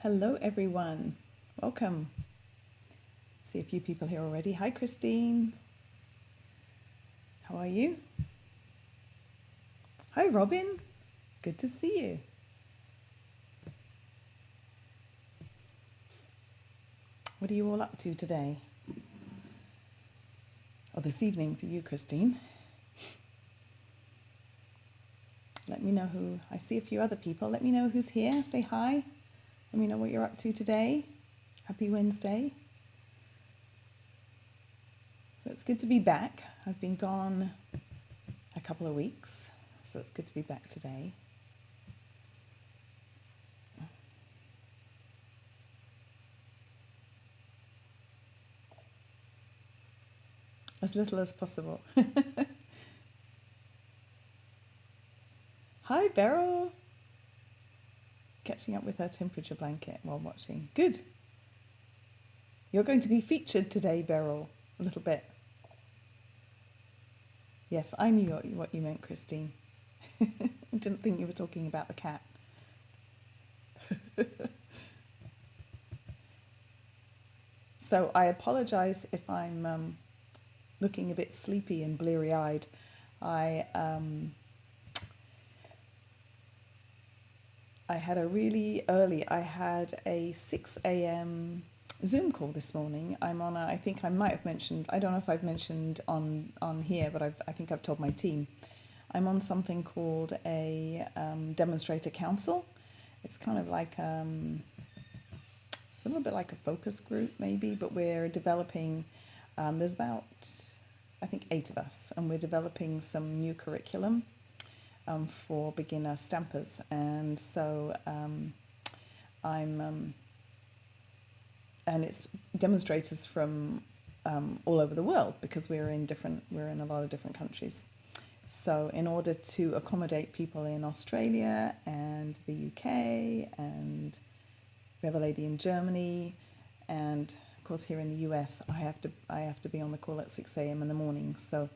Hello, everyone. Welcome. See a few people here already. Hi, Christine. How are you? Hi, Robin. Good to see you. What are you all up to today? Or this evening for you, Christine? Let me know who. I see a few other people. Let me know who's here. Say hi. Let me know what you're up to today. Happy Wednesday. So it's good to be back. I've been gone a couple of weeks, so it's good to be back today. As little as possible. Hi, Beryl. Catching up with her temperature blanket while watching. Good. You're going to be featured today, Beryl, a little bit. Yes, I knew what you meant, Christine. I didn't think you were talking about the cat. So I apologise if I'm looking a bit sleepy and bleary-eyed. I had I had a 6 a.m. Zoom call this morning. I think I might have mentioned, I don't know if I've mentioned on here, but I think I've told my team. I'm on something called a demonstrator council. It's kind of like, it's a little bit like a focus group maybe, but we're developing, there's about, I think 8 of us, and we're developing some new curriculum for beginner stampers. And so and it's demonstrators from all over the world, because we're in a lot of different countries. So in order to accommodate people in Australia and the UK, and we have a lady in Germany, and of course here in the US, I have to be on the call at 6 a.m. in the morning. So,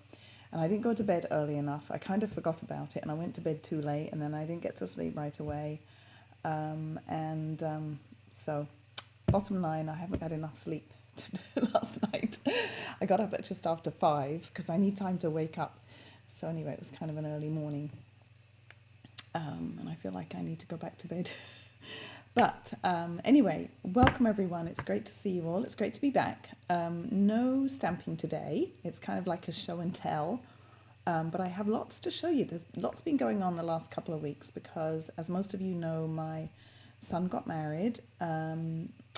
and I didn't go to bed early enough. I kind of forgot about it, and I went to bed too late, and then I didn't get to sleep right away. So bottom line, I haven't had enough sleep last night. I got up at just after 5 because I need time to wake up. So anyway, it was kind of an early morning, and I feel like I need to go back to bed. But anyway, welcome everyone. It's great to see you all. It's great to be back. No stamping today. It's kind of like a show and tell. But I have lots to show you. There's lots been going on the last couple of weeks because, as most of you know, my son got married.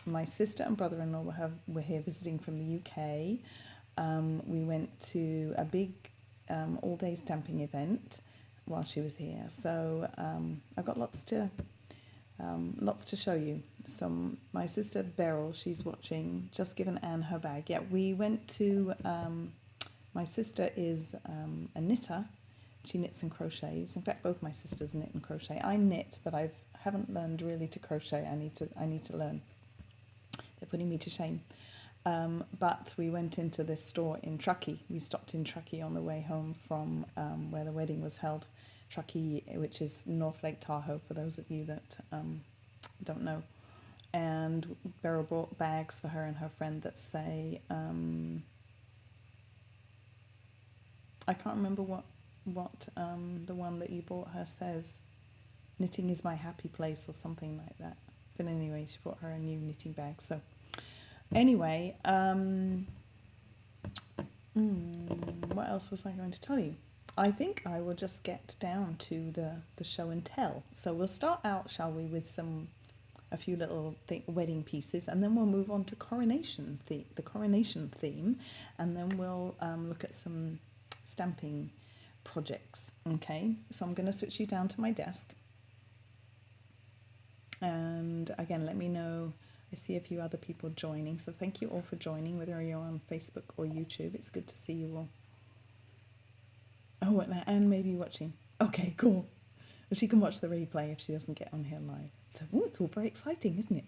My sister and brother-in-law were here visiting from the UK. We went to a big all-day stamping event while she was here. So I've got lots to show you. So my sister Beryl, she's watching, just given Anne her bag. Yeah, we went to, my sister is a knitter. She knits and crochets. In fact, both my sisters knit and crochet. I knit, but I haven't learned really to crochet. I need to learn. They're putting me to shame. But we went into this store in Truckee. We stopped in Truckee on the way home from where the wedding was held. Truckee, which is North Lake Tahoe, for those of you that don't know. And Beryl bought bags for her and her friend that say, I can't remember what the one that you bought her says. Knitting is my happy place, or something like that. But anyway, she bought her a new knitting bag. So anyway, what else was I going to tell you? I think I will just get down to the show and tell. So we'll start out, shall we, with a few little wedding pieces, and then we'll move on to the coronation theme, and then we'll look at some stamping projects. Okay, so I'm going to switch you down to my desk. And again, let me know. I see a few other people joining, so thank you all for joining, whether you're on Facebook or YouTube. It's good to see you all. Oh, and maybe watching. Okay, cool. Well, she can watch the replay if she doesn't get on here live. So it's all very exciting, isn't it?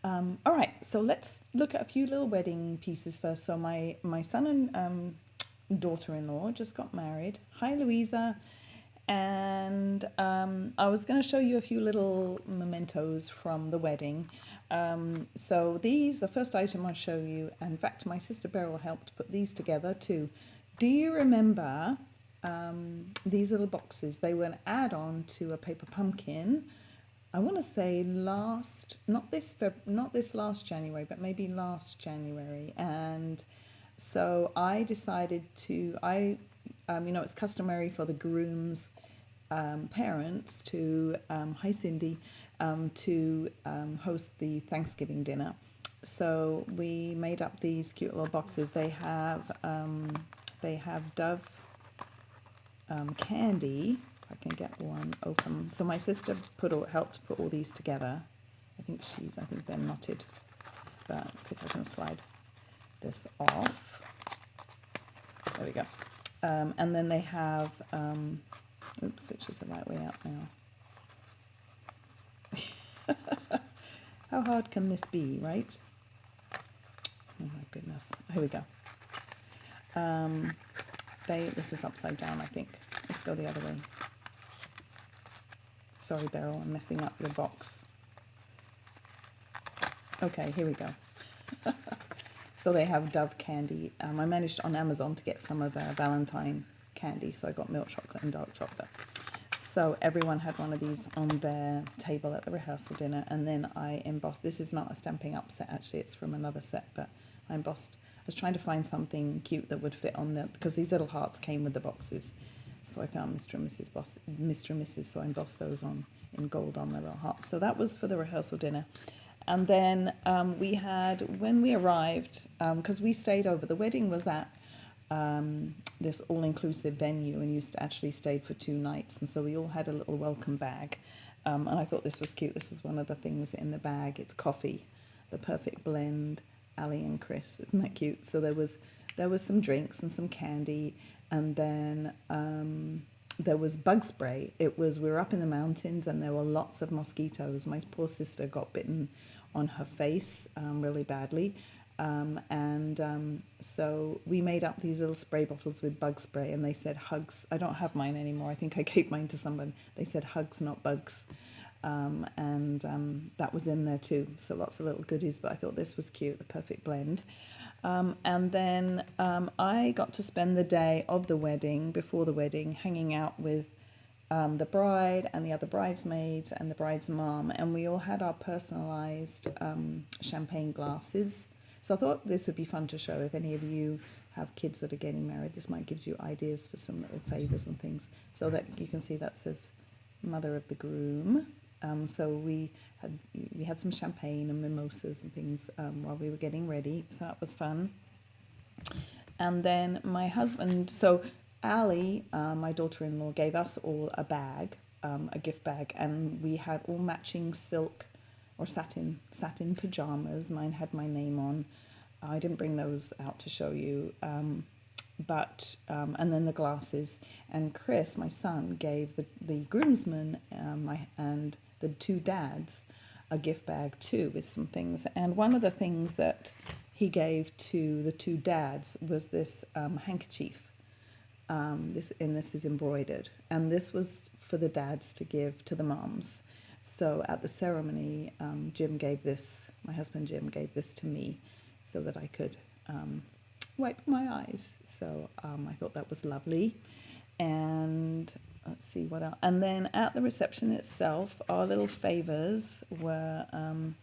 All right, so let's look at a few little wedding pieces first. So my son and daughter-in-law just got married. Hi, Louisa. And I was going to show you a few little mementos from the wedding. So these, the first item I'll show you, in fact, my sister Beryl helped put these together too. Do you remember these little boxes? They were an add-on to a paper pumpkin. I want to say not this last January, but maybe last January. And so I decided to, you know, it's customary for the groom's parents to, hi Cindy, to host the Thanksgiving dinner. So we made up these cute little boxes. They have Dove candy. If I can get one open. So my sister helped put all these together. I think they're knotted. But let's see if I can slide this off. There we go. And then they have, oops, which is the right way out now. How hard can this be, right? Oh my goodness. Here we go. This is upside down, I think. Let's go the other way. Sorry, Beryl, I'm messing up your box. Okay, here we go. So they have Dove candy. I managed on Amazon to get some of their Valentine candy, so I got milk chocolate and dark chocolate. So everyone had one of these on their table at the rehearsal dinner, and then I embossed. This is not a Stampin' Up set, actually, it's from another set, but I embossed. I was trying to find something cute that would fit on because these little hearts came with the boxes. So I found Mr. and Mrs. So I embossed those on in gold on the little hearts. So that was for the rehearsal dinner. And then we had, when we arrived, because we stayed over, the wedding was at this all-inclusive venue, and you actually stayed for 2 nights. And so we all had a little welcome bag. And I thought this was cute. This is one of the things in the bag. It's coffee, the perfect blend, Ali and Chris. Isn't that cute? So there was some drinks and some candy. And then there was bug spray. We were up in the mountains and there were lots of mosquitoes. My poor sister got bitten on her face really badly. So we made up these little spray bottles with bug spray, and they said hugs. I don't have mine anymore. I think I gave mine to someone. They said hugs, not bugs. That was in there too. So lots of little goodies, but I thought this was cute, the perfect blend. And then I got to spend the day of the wedding, before the wedding, hanging out with the bride and the other bridesmaids and the bride's mom, and we all had our personalized champagne glasses. So I thought this would be fun to show if any of you have kids that are getting married. This might give you ideas for some little favors and things. So that you can see that says mother of the groom. So we had some champagne and mimosas and things while we were getting ready. So that was fun. And then my husband, so Ali, my daughter-in-law, gave us all a bag, a gift bag, and we had all matching silk or satin pajamas. Mine had my name on. I didn't bring those out to show you. And then the glasses. And Chris, my son, gave the groomsmen and the 2 dads a gift bag too with some things. And one of the things that he gave to the 2 dads was this handkerchief. This is embroidered. And this was for the dads to give to the moms. So at the ceremony, my husband Jim gave this to me so that I could wipe my eyes. So I thought that was lovely. And let's see what else. And then at the reception itself, our little favors were,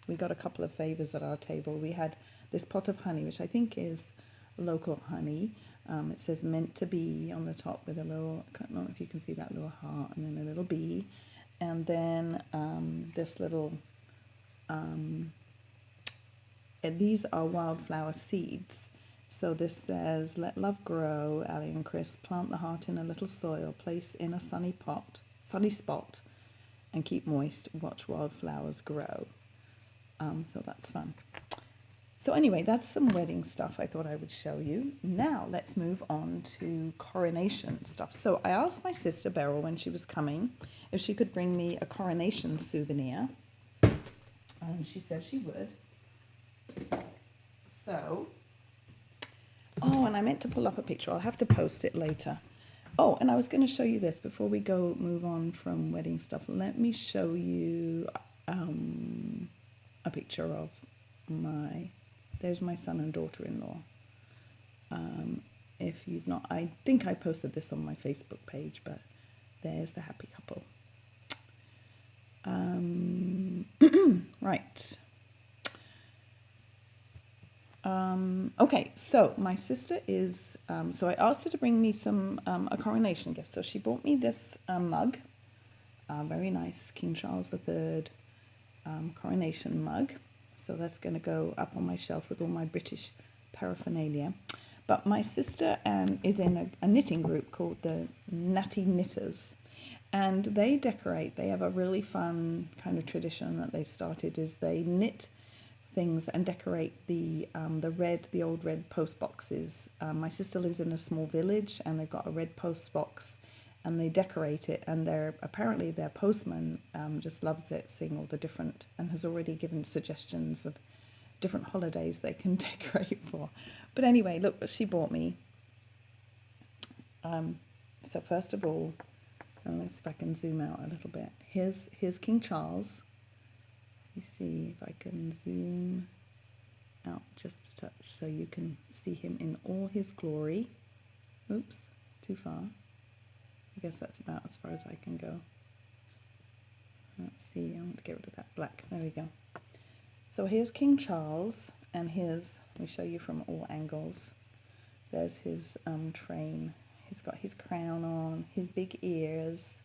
we got a couple of favors at our table. We had this pot of honey, which I think is local honey. It says meant to be on the top with a little, I don't know if you can see that little heart, and then a little bee. And then this little, these are wildflower seeds. So this says, let love grow, Ali and Chris, plant the heart in a little soil, place in a sunny spot, and keep moist, watch wildflowers grow. So that's fun. So anyway, that's some wedding stuff I thought I would show you. Now let's move on to coronation stuff. So I asked my sister Beryl when she was coming if she could bring me a coronation souvenir. She said she would. So, oh, and I meant to pull up a picture. I'll have to post it later. Oh, and I was going to show you this before we move on from wedding stuff. Let me show you a picture of there's my son and daughter-in-law. If you've not, I think I posted this on my Facebook page, but there's the happy couple. Right. Okay, so my sister is, so I asked her to bring me a coronation gift. So she bought me this mug, very nice King Charles III coronation mug. So that's going to go up on my shelf with all my British paraphernalia. But my sister is in a knitting group called the Natty Knitters. And they have a really fun kind of tradition that they've started, is they knit things and decorate the old red post boxes. My sister lives in a small village and they've got a red post box and they decorate it, and apparently their postman just loves it, seeing all the different, and has already given suggestions of different holidays they can decorate for. But anyway, look what she bought me. So first of all, let's see if I can zoom out a little bit. Here's King Charles. You see if I can zoom out just a touch so you can see him in all his glory. Oops, too far. I guess that's about as far as I can go. Let's see, I want to get rid of that black. There we go. So here's King Charles, and let me show you from all angles. There's his train. He's got his crown on, his big ears,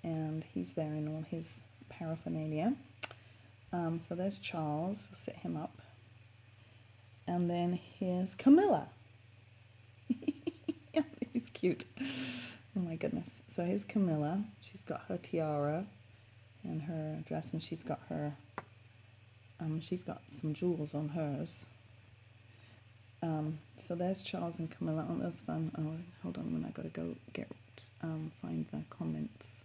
and he's there in all his paraphernalia. So there's Charles. We'll set him up. And then here's Camilla. Yeah, he's cute. Oh my goodness. So here's Camilla. She's got her tiara and her dress, and she's got some jewels on hers. So there's Charles and Camilla. Oh, that's fun. Oh, hold on a minute. I got to go find the comments.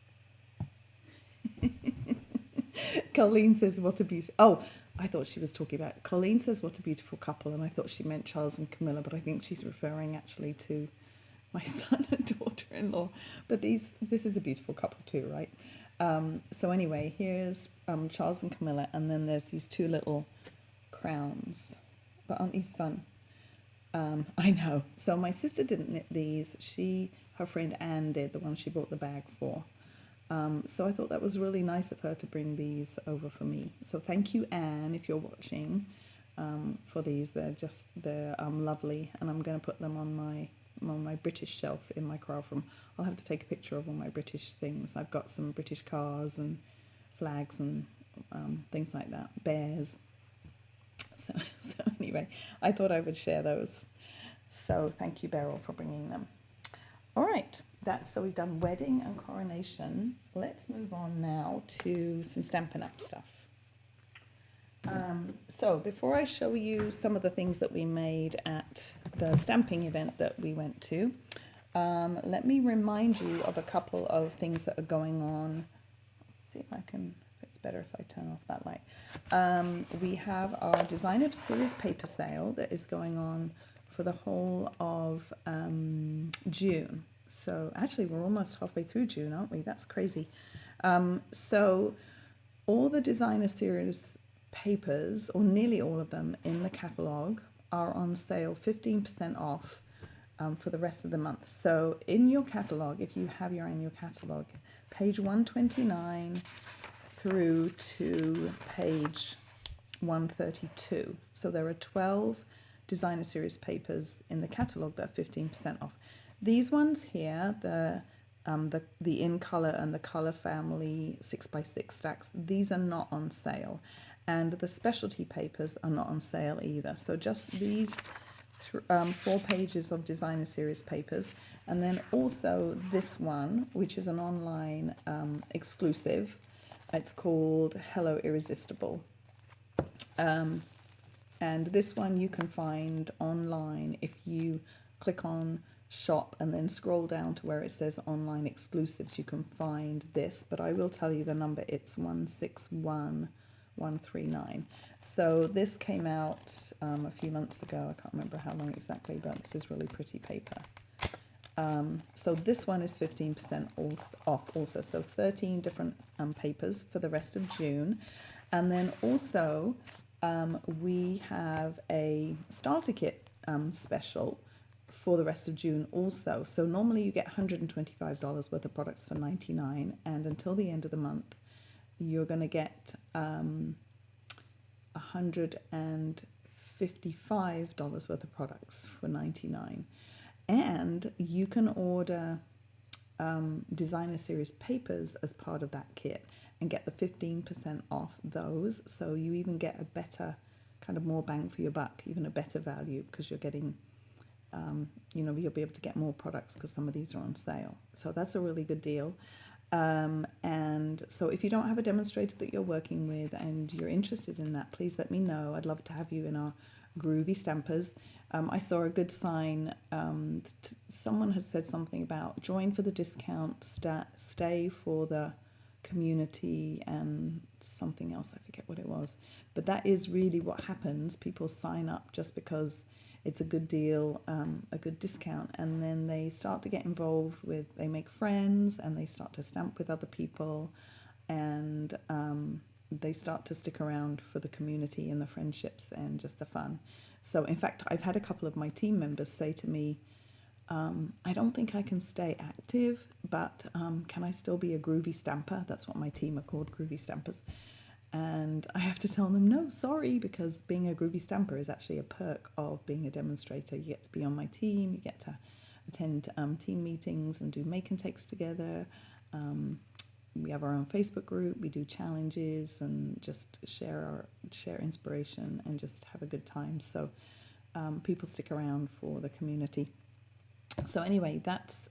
Colleen says, what a beautiful... Oh, I thought she was talking about... Colleen says, what a beautiful couple, and I thought she meant Charles and Camilla, but I think she's referring actually to my son and daughter-in-law. But this is a beautiful couple too, right? So anyway, here's Charles and Camilla, and then there's these two little crowns. But aren't these fun? I know. So my sister didn't knit these. Her friend Anne did, the one she bought the bag for. So I thought that was really nice of her to bring these over for me. So thank you, Anne, if you're watching, for these. They're lovely, and I'm going to put them on my British shelf in my craft room. I'll have to take a picture of all my British things. I've got some British cars and flags and things like that, bears. So anyway, I thought I would share those. So thank you, Beryl, for bringing them. All right, so we've done wedding and coronation. Let's move on now to some Stampin' Up stuff. So before I show you some of the things that we made at the stamping event that we went to, let me remind you of a couple of things that are going on. Let's see if it's better if I turn off that light. We have our Designer Series paper sale that is going on for the whole of June. So actually we're almost halfway through June, aren't we? That's crazy. So all the Designer Series papers, or nearly all of them in the catalogue, are on sale 15% off for the rest of the month. So in your catalogue, if you have your annual catalogue, page 129 through to page 132. So there are 12 Designer Series papers in the catalogue that are 15% off. These ones here, the in colour and the colour family 6x6 stacks, these are not on sale, and the specialty papers are not on sale either. So just these 4 pages of Designer Series papers, and then also this one, which is an online exclusive. It's called Hello Irresistible. And this one you can find online if you click on shop and then scroll down to where it says online exclusives. You can find this, but I will tell you the number. It's 161139. So this came out a few months ago. I can't remember how long exactly, but this is really pretty paper. So this one is 15% off also. So 13 different papers for the rest of June. And then also we have a starter kit special for the rest of June also. So normally you get $125 worth of products for $99, and until the end of the month you're going to get $155 worth of products for $99. And you can order designer series papers as part of that kit and get the 15% off those. So you even get a better, kind of more bang for your buck, even a better value, because you're getting, you'll be able to get more products because some of these are on sale. So that's a really good deal. And so if you don't have a demonstrator that you're working with and you're interested in that, please let me know. I'd love to have you in our Groovy Stampers. I saw a good sign. Someone has said something about join for the discount, stay for the community, and something else. I forget what it was. But that is really what happens. People sign up just because it's a good deal, a good discount, and then they start to get involved with, they make friends and they start to stamp with other people, and they start to stick around for the community and the friendships and just the fun. So in fact, I've had a couple of my team members say to me, I don't think I can stay active, but can I still be a groovy stamper? That's what my team are called, Groovy Stampers. And I have to tell them, no, sorry, because being a groovy stamper is actually a perk of being a demonstrator. You get to be on my team, you get to attend team meetings and do make and takes together. We have our own Facebook group, we do challenges and just share inspiration and just have a good time. So people stick around for the community. So anyway, that's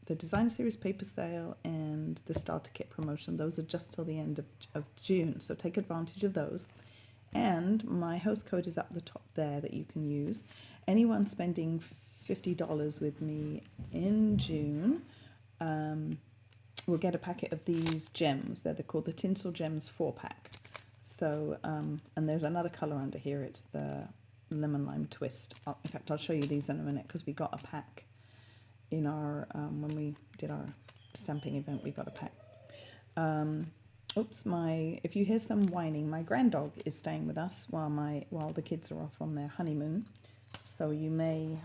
the Designer Series paper sale and the starter kit promotion. Those are just till the end of June, so take advantage of those. And my host code is up the top there that you can use. Anyone spending $50 with me in June will get a packet of these gems. They're called the Tinsel Gems 4-pack. So, and there's another colour under here. It's the Lemon Lime Twist. In fact, I'll show you these in a minute because we got a pack in our, when we did our stamping event, we got a pack. If you hear some whining, my granddog is staying with us while the kids are off on their honeymoon. So you may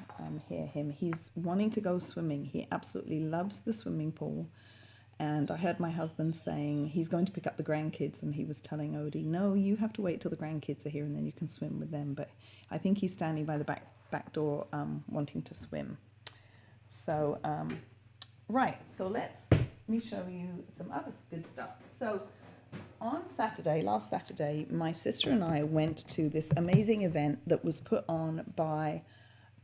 hear him. He's wanting to go swimming. He absolutely loves the swimming pool. And I heard my husband saying he's going to pick up the grandkids, and he was telling Odie, no, you have to wait till the grandkids are here and then you can swim with them. But I think he's standing by the back door wanting to swim. So, right, so let me show you some other good stuff. So on last Saturday, my sister and I went to this amazing event that was put on by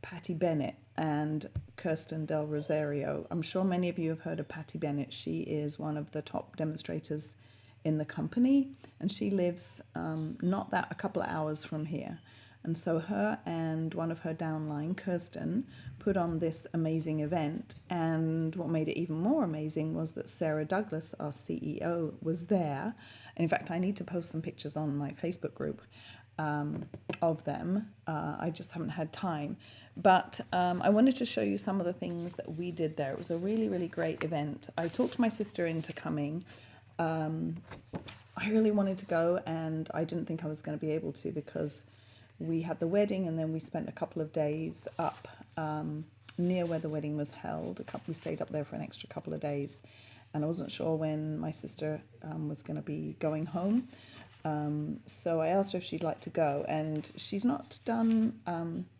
Patty Bennett and Kirsten Del Rosario. I'm sure many of you have heard of Patty Bennett. She is one of the top demonstrators in the company, and she lives a couple of hours from here. And so her and one of her downline, Kirsten, put on this amazing event. And what made it even more amazing was that Sarah Douglas, our CEO, was there. And in fact, I need to post some pictures on my Facebook group of them. I just haven't had time. But I wanted to show you some of the things that we did there. It was a really, really great event. I talked my sister into coming. I really wanted to go, and I didn't think I was going to be able to because we had the wedding, and then we spent a couple of days up near where the wedding was held. We stayed up there for an extra couple of days, and I wasn't sure when my sister was going to be going home. So I asked her if she'd like to go, and she's not done,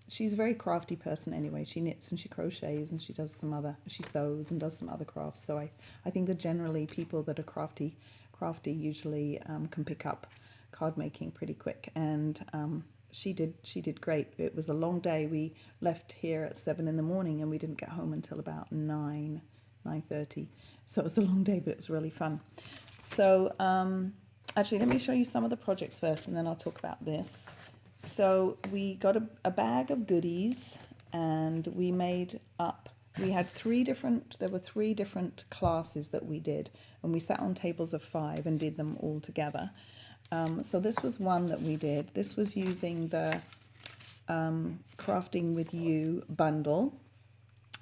she's a very crafty person anyway. She knits and she crochets and she sews and does some other crafts. So I think that generally people that are crafty usually can pick up card making pretty quick, and she did great. It was a long day. We left here at 7 in the morning and we didn't get home until about 9:30. So it was a long day, but it was really fun. So actually, let me show you some of the projects first, and then I'll talk about this. So we got a bag of goodies, and we had there were three different classes that we did, and we sat on tables of 5 and did them all together. So this was one that we did. This was using the Crafting With You bundle.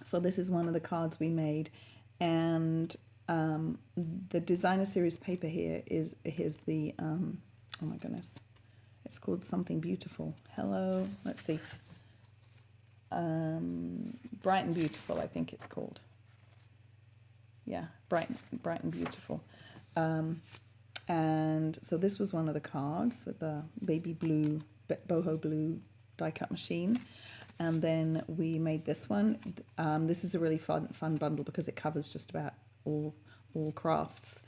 So this is one of the cards we made, and the designer series paper here is here's the oh my goodness, it's called something beautiful. Hello, let's see, Bright and Beautiful, I think it's called. Yeah, Bright and Beautiful. And so this was one of the cards with the baby blue, boho blue die cut machine. And then we made this one. This is a really fun bundle because it covers just about all crafts.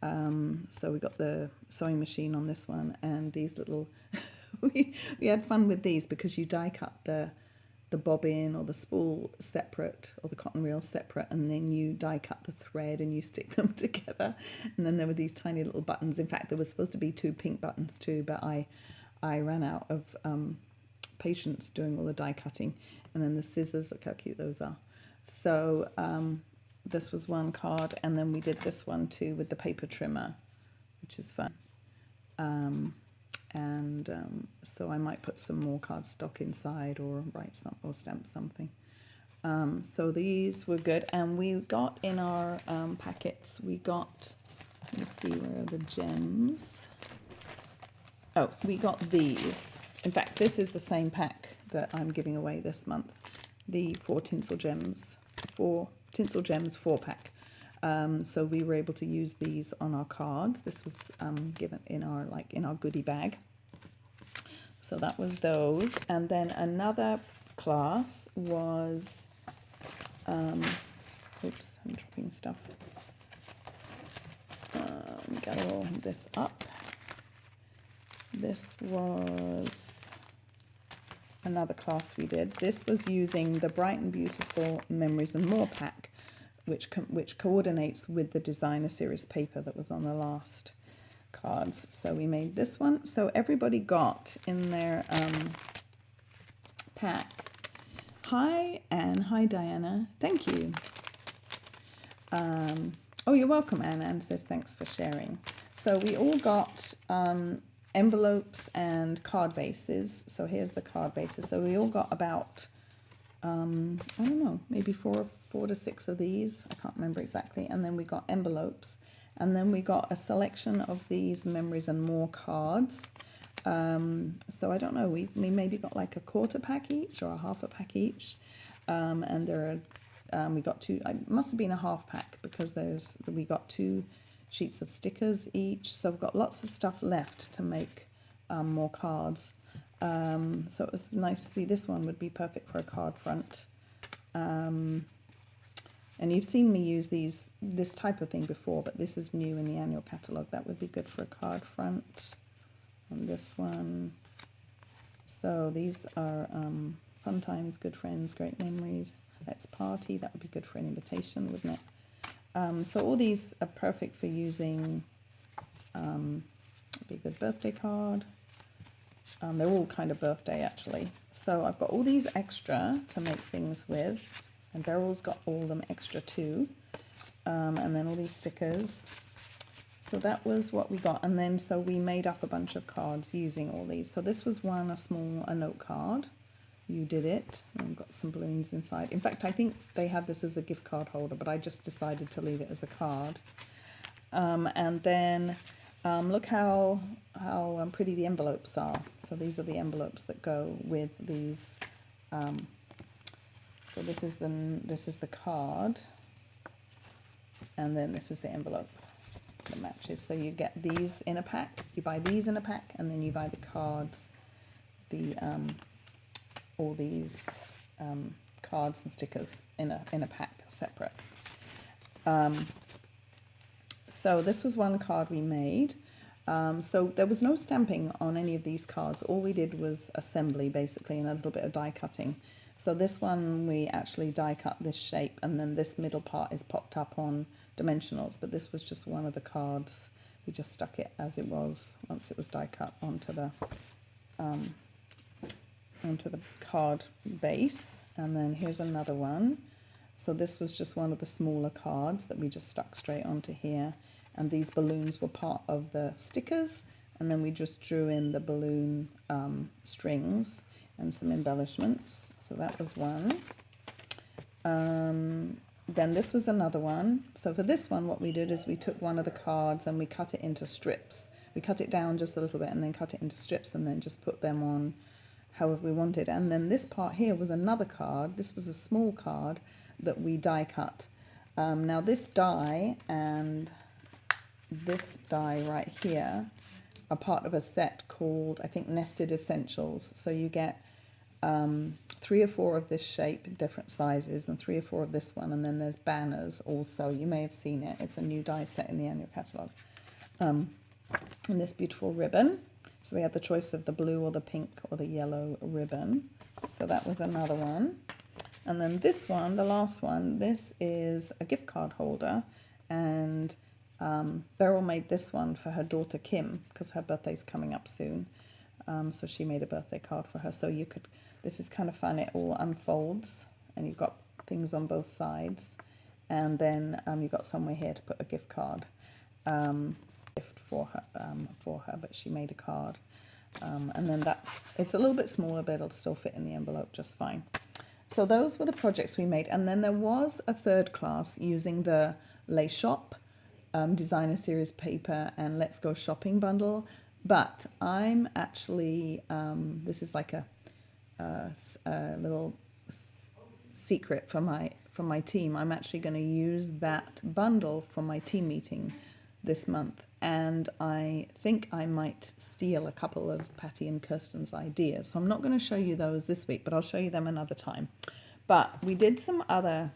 So we got the sewing machine on this one, and these little we had fun with these because you die cut the bobbin or the spool separate, or the cotton reel separate, and then you die cut the thread and you stick them together. And then there were these tiny little buttons. In fact, there was supposed to be 2 pink buttons too, but I ran out of patience doing all the die cutting. And then the scissors, look how cute those are. So this was one card, and then we did this one too with the paper trimmer, which is fun. So I might put some more cardstock inside, or write some, or stamp something. So these were good, and we got in our packets, we got, let me see, where are the gems? Oh, we got these. In fact, this is the same pack that I'm giving away this month, the 4 tinsel gems 4-pack. So we were able to use these on our cards. This was given in our goodie bag. So that was those. And then another class was, oops, I'm dropping stuff. Let me get all this up. This was another class we did. This was using the Bright and Beautiful Memories and More pack, which coordinates with the designer series paper that was on the last cards. So we made this one. So everybody got in their pack. Hi Anne, hi Diana, thank you. Oh, you're welcome, Anne. Anne says thanks for sharing. So we all got envelopes and card bases. So here's the card bases. So we all got about I don't know, maybe four to six of these. I can't remember exactly. And then we got envelopes, and then we got a selection of these Memories and More cards. So I don't know, we maybe got like a 1/4 pack each or a 1/2 pack each. And there are, we got 2, it must have been a 1/2 pack, because we got 2 sheets of stickers each. So we've got lots of stuff left to make more cards. So it was nice to see. This one would be perfect for a card front. And you've seen me use this type of thing before, but this is new in the annual catalogue. That would be good for a card front. And this one. So these are fun times, good friends, great memories. Let's party. That would be good for an invitation, wouldn't it? So all these are perfect for using. Would be a good birthday card. They're all kind of birthday, actually. So I've got all these extra to make things with, and Beryl's got all them extra too. And then all these stickers. So that was what we got. And then so we made up a bunch of cards using all these. So this was one, a note card. You did it. And got some balloons inside. In fact, I think they had this as a gift card holder, but I just decided to leave it as a card. And then look how pretty the envelopes are. So these are the envelopes that go with these. So this is the card, and then this is the envelope that matches. So you get these in a pack. You buy these in a pack, and then you buy the cards, all these cards and stickers in a pack separate. So this was one card we made. So there was no stamping on any of these cards. All we did was assembly, basically, and a little bit of die cutting. So this one, we actually die cut this shape, and then this middle part is popped up on dimensionals, but this was just one of the cards. We just stuck it as it was once it was die cut onto the card base. And then here's another one. So this was just one of the smaller cards that we just stuck straight onto here. And these balloons were part of the stickers. And then we just drew in the balloon strings and some embellishments. So that was one. Then this was another one. So for this one, what we did is we took one of the cards and we cut it into strips. We cut it down just a little bit and then cut it into strips and then just put them on however we wanted. And then this part here was another card. This was a small card that we die cut. Now this die and this die right here are part of a set called, I think, Nested Essentials. So you get 3 or 4 of this shape, different sizes, and 3 or 4 of this one. And then there's banners also. You may have seen it. It's a new die set in the annual catalogue. And this beautiful ribbon. So we had the choice of the blue or the pink or the yellow ribbon. So that was another one. And then this one, the last one, this is a gift card holder. And Beryl made this one for her daughter Kim because her birthday's coming up soon. So she made a birthday card for her. So you could, this is kind of fun. It all unfolds and you've got things on both sides. And then you've got somewhere here to put a gift card. Gift for her, but she made a card. And then it's a little bit smaller, but it'll still fit in the envelope just fine. So those were the projects we made. And then there was a third class using the Les Shop designer series paper and Let's Go Shopping bundle. But I'm actually, this is like a little secret from my team. I'm actually going to use that bundle for my team meeting this month. And I think I might steal a couple of Patty and Kirsten's ideas. So I'm not going to show you those this week, but I'll show you them another time. But we did some other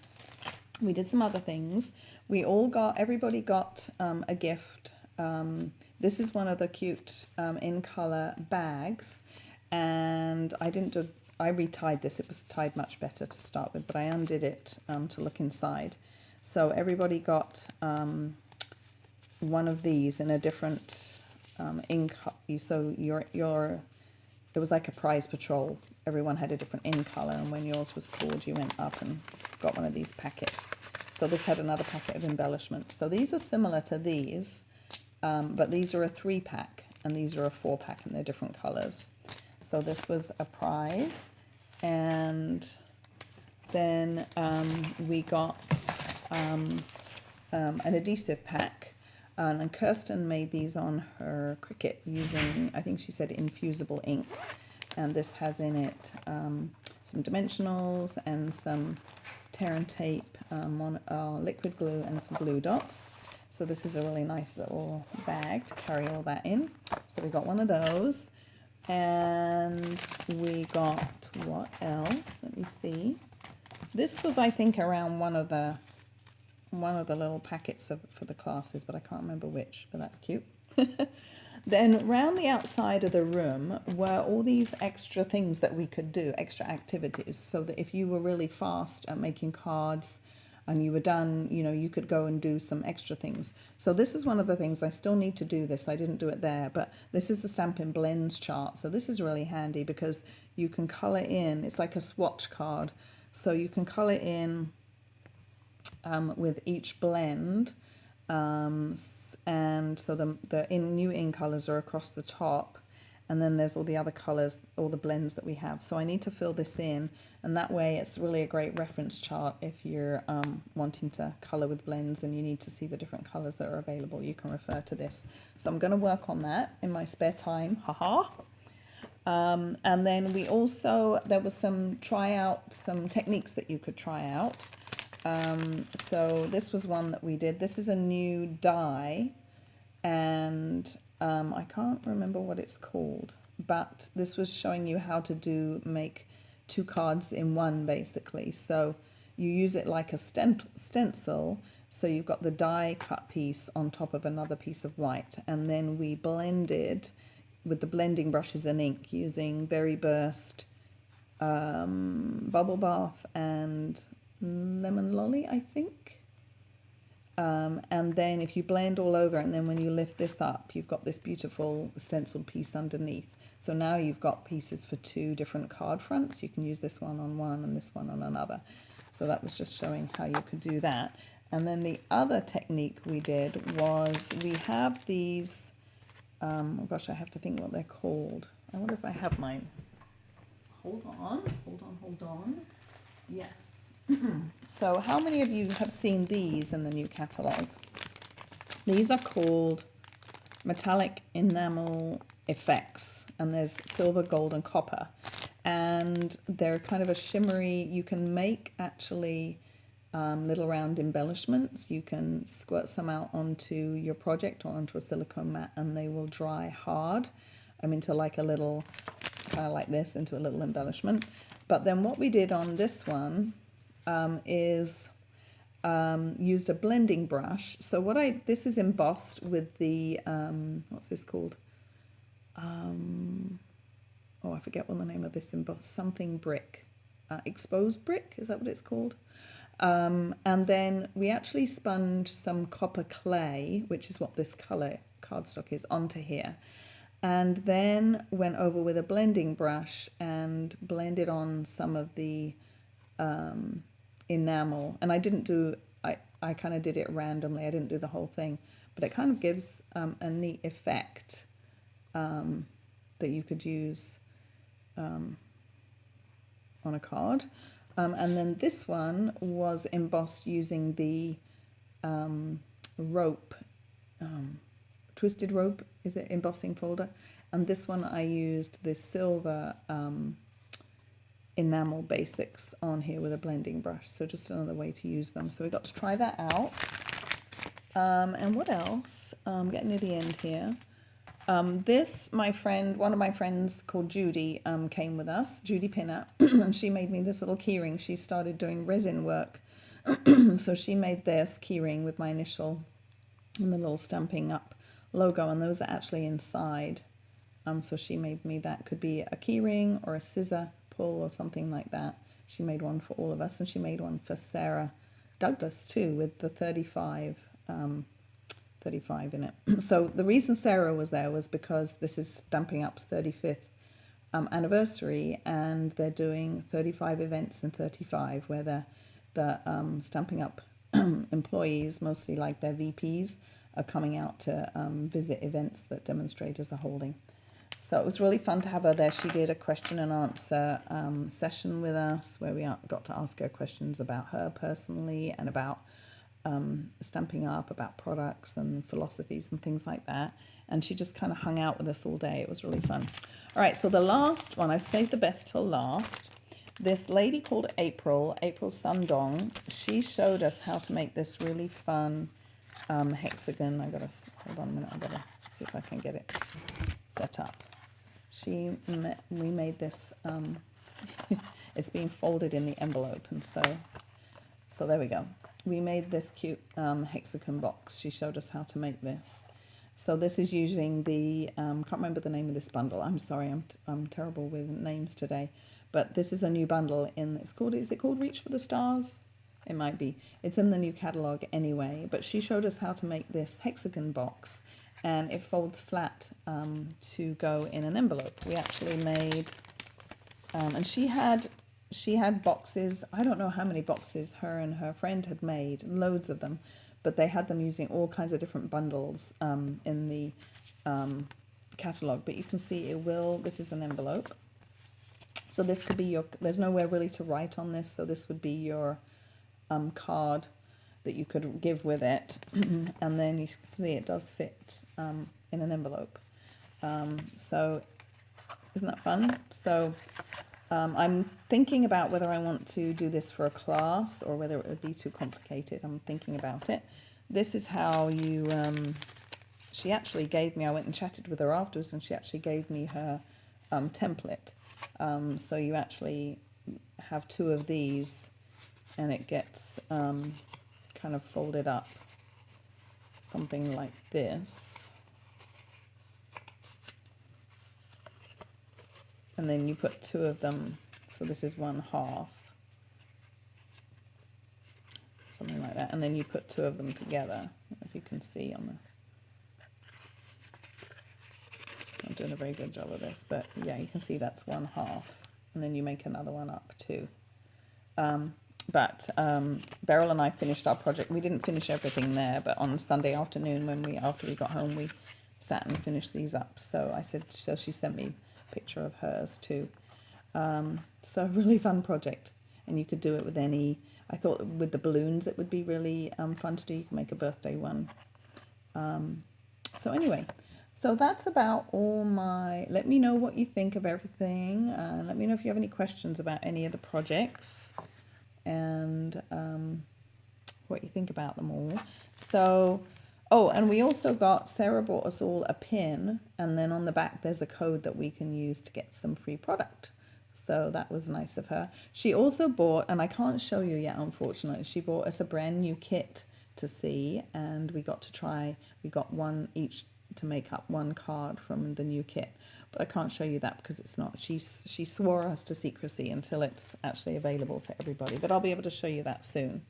things. Everybody got a gift. This is one of the cute in color bags, and I retied this. It was tied much better to start with, but I undid it to look inside. So everybody got one of these in a different ink. So it was like a prize patrol. Everyone had a different in color, and when yours was called, you went up and got one of these packets. So this had another packet of embellishments. So these are similar to these, but these are a 3-pack and these are a 4-pack and they're different colors. So this was a prize. And then we got an adhesive pack. And Kirsten made these on her Cricut using, I think she said, infusible ink. And this has in it some dimensionals and some tear and tape, liquid glue and some glue dots. So this is a really nice little bag to carry all that in. So we got one of those. And we got, what else? Let me see. This was, I think, around one of the little packets for the classes, but I can't remember which, but that's cute. Then round the outside of the room were all these extra things that we could do, extra activities, so that if you were really fast at making cards and you were done, you could go and do some extra things. So this is one of the things. I still need to do this. I didn't do it there, but this is the Stampin' Blends chart. So this is really handy because you can color in. It's like a swatch card. So you can color in with each blend, and so the new in colors are across the top, and then there's all the other colors, all the blends that we have. So I need to fill this in, and that way it's really a great reference chart if you're wanting to color with blends and you need to see the different colors that are available. You can refer to this. So I'm going to work on that in my spare time. Haha. And then there was some techniques that you could try out. So this was one that we did. This is a new die, and I can't remember what it's called, but this was showing you how to make 2 cards in one, basically. So you use it like a stencil. So you've got the die cut piece on top of another piece of white, and then we blended with the blending brushes and ink using Berry Burst, Bubble Bath, and Lemon Lolly, I think. And then if you blend all over, and then when you lift this up, you've got this beautiful stenciled piece underneath. So now you've got pieces for 2 different card fronts. You can use this one on one and this one on another. So that was just showing how you could do that. And then the other technique we did was we have these, oh gosh, I have to think what they're called. I wonder if I have mine. Hold on. Yes. So how many of you have seen these in the new catalogue? These are called metallic enamel effects, and there's silver, gold and copper, and they're kind of a shimmery. You can make actually little round embellishments. You can squirt some out onto your project or onto a silicone mat, and they will dry hard into like a little, kind of like this, into a little embellishment. But then what we did on this one is used a blending brush. So this is embossed with the, what's this called? Oh, I forget what the name of this embossed, something brick, exposed brick, is that what it's called? And then we actually sponged some copper clay, which is what this color cardstock is, onto here. And then went over with a blending brush and blended on some of the enamel. And I didn't do, I kind of did it randomly. I didn't do the whole thing, but it kind of gives a neat effect that you could use on a card. And then this one was embossed using the rope, twisted rope, is it, embossing folder? And this one I used the silver enamel basics on here with a blending brush. So just another way to use them. So we got to try that out. And what else? Getting near the end here. One of my friends called Judy came with us, Judy Pinner, and she made me this little keyring. She started doing resin work. So she made this keyring with my initial and the little Stampin' Up logo, and those are actually inside. So she made me that. Could be a keyring or a scissor pull or something like that. She made one for all of us, and she made one for Sarah Douglas too with the 35 in it. So the reason Sarah was there was because this is Stampin' Up's 35th anniversary, and they're doing 35 events in 35 where the Stampin' Up employees, mostly like their VPs, are coming out to visit events that demonstrators are holding. So it was really fun to have her there. She did a question and answer session with us where we got to ask her questions about her personally and about Stampin' Up, about products and philosophies and things like that. And she just kind of hung out with us all day. It was really fun. All right, so the last one, I've saved the best till last. This lady called April Sundong, she showed us how to make this really fun hexagon. Hold on a minute, I gotta see if I can get it set up. We made this, it's being folded in the envelope, and so there we go. We made this cute hexagon box. She showed us how to make this. So this is using the, can't remember the name of this bundle. I'm sorry, I'm terrible with names today. But this is a new bundle is it called Reach for the Stars? It might be. It's in the new catalogue anyway. But she showed us how to make this hexagon box, and it folds flat to go in an envelope. We actually made, and she had boxes. I don't know how many boxes her and her friend had made, loads of them, but they had them using all kinds of different bundles in the catalogue. But you can see this is an envelope. So this could be there's nowhere really to write on this, so this would be your card that you could give with it. And then you can see it does fit in an envelope. So isn't that fun? So I'm thinking about whether I want to do this for a class or whether it would be too complicated. I'm thinking about it. This is how you, she actually gave me, I went and chatted with her afterwards, and she actually gave me her template. So you actually have two of these, and it gets kind of folded up, something like this. And then you put two of them, so this is one half, something like that, and then you put two of them together. I don't know if you can see on the, I'm doing a very good job of this, but yeah, you can see that's one half, and then you make another one up too. But Beryl and I finished our project. We didn't finish everything there, but on Sunday afternoon after we got home, we sat and finished these up. So she sent me a picture of hers too. So really fun project. and you could do it with any. I thought with the balloons it would be really fun to do. You can make a birthday one. So anyway, so that's about all my, let me know what you think of everything. Let me know if you have any questions about any of the projects, and what you think about them all. So, oh, and we also got, Sarah bought us all a pin, and then on the back there's a code that we can use to get some free product. So that was nice of her. She also bought, and I can't show you yet unfortunately, she bought us a brand new kit to see, and we got to try, we got one each to make up one card from the new kit, but I can't show you that because it's not, she swore us to secrecy until it's actually available for everybody, but I'll be able to show you that soon.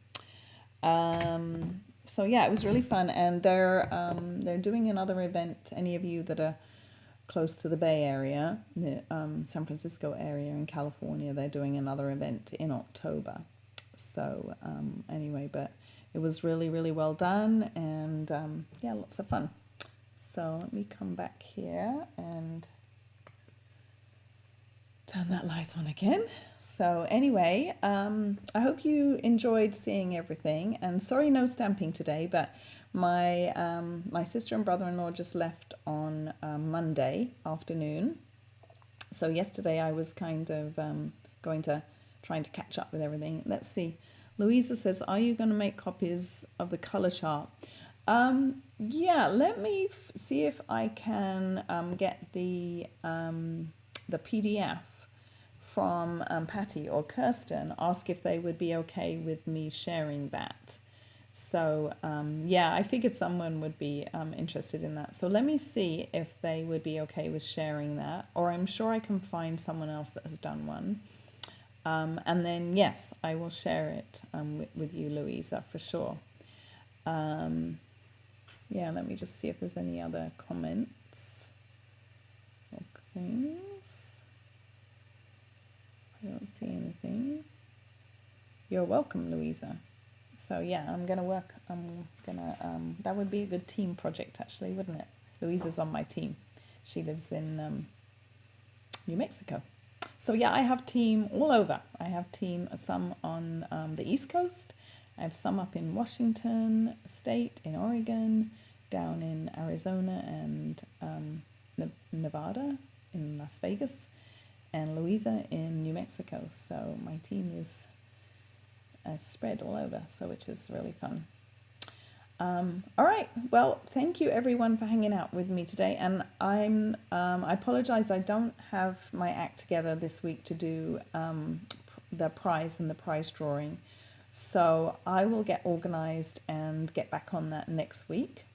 So yeah, it was really fun, and they're doing another event. Any of you that are close to the Bay Area, the San Francisco area in California, they're doing another event in October. So anyway, but it was really, really well done, and yeah, lots of fun. So let me come back here and turn that light on again. So anyway, I hope you enjoyed seeing everything, and sorry no stamping today, but my sister and brother-in-law just left on Monday afternoon. So yesterday I was kind of trying to catch up with everything. Let's see. Louisa says, are you going to make copies of the color chart? Yeah, let me see if I can get the PDF from Patty or Kirsten, ask if they would be okay with me sharing that. So yeah, I figured someone would be interested in that. So let me see if they would be okay with sharing that, or I'm sure I can find someone else that has done one. And then, yes, I will share it with you, Louisa, for sure. Yeah, let me just see if there's any other comments or things. I don't see anything. You're welcome, Louisa. So yeah, that would be a good team project actually, wouldn't it? Louisa's on my team. She lives in New Mexico. So yeah, I have team all over. I have team, some on the East Coast. I have some up in Washington State, in Oregon, down in Arizona and Nevada, in Las Vegas, and Louisa in New Mexico. So my team is spread all over, so which is really fun. All right, well, thank you everyone for hanging out with me today, and I apologize, I don't have my act together this week to do the prize and the prize drawing, so I will get organized and get back on that next week.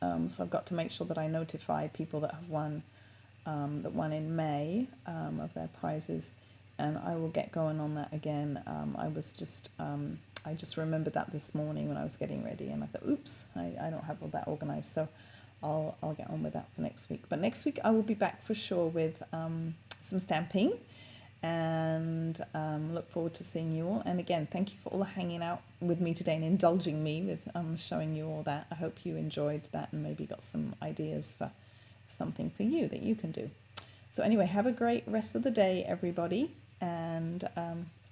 So I've got to make sure that I notify people that have won, that won in May, of their prizes, and I will get going on that again. I just remembered that this morning when I was getting ready, and I thought, oops, I don't have all that organized, so I'll get on with that for next week. But next week I will be back for sure with some stamping, and look forward to seeing you all. And again, thank you for all hanging out with me today and indulging me with showing you all that. I hope you enjoyed that and maybe got some ideas for something for you that you can do. So anyway, have a great rest of the day, everybody, and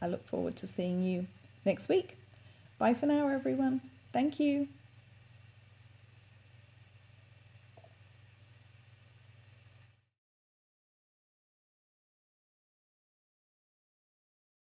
I look forward to seeing you next week. Bye for now, everyone. Thank you.